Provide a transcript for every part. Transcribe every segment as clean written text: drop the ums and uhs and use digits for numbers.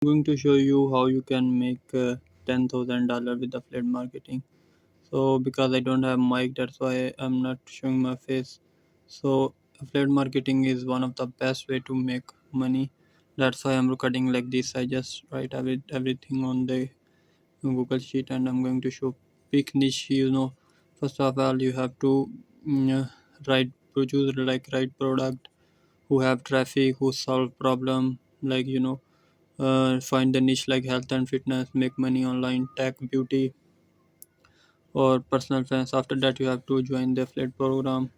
Going to show you how you can make $10,000 with affiliate marketing. So because I don't have mic, that's why I'm not showing my face. So affiliate marketing is one of the best way to make money. That's why I'm recording like this. I just write everything on the Google sheet and I'm going to show pick niche. First of all you have to write produce like right product who have traffic, who solve problem, like find the niche like health and fitness, make money online, tech, beauty, or personal finance. After that, you have to join the affiliate program.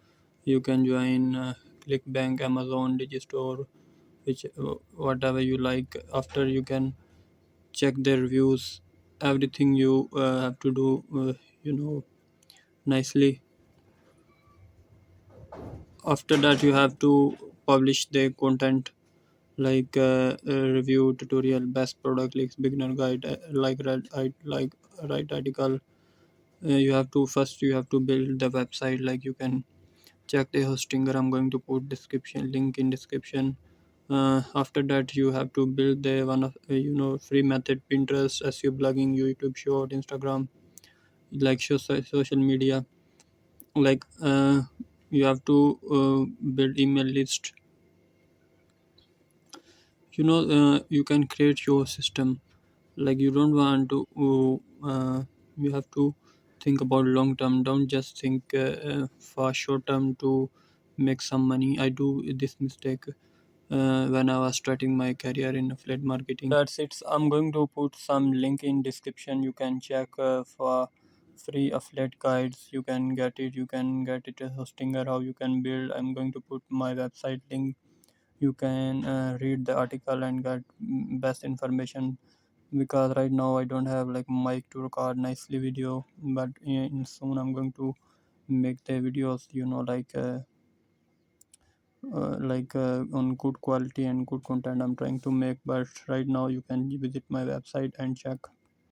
You can join ClickBank, Amazon, Digistore, which whatever you like. After you can check the reviews, everything you have to do, nicely. After that, you have to publish the content like review, tutorial, best product links, beginner guide, like write article. You have to build the website, like you can check the hostinger. I'm going to put description link in description. After that you have to build the one of free method: Pinterest, SEO, blogging, YouTube short, Instagram, like social media. Like you have to build email list. You can create your system. Like you don't want to you have to think about long term. Don't just think for short term to make some money. I do this mistake when I was starting my career in affiliate marketing. That's it. I'm going to put some link in description. You can check for free affiliate guides. You can get it a hostinger, how you can build. I'm going to put my website link. You can read the article and get best information, because right now I don't have like mic to record nicely video, but soon I'm going to make the videos, on good quality and good content I'm trying to make. But right now you can visit my website and check.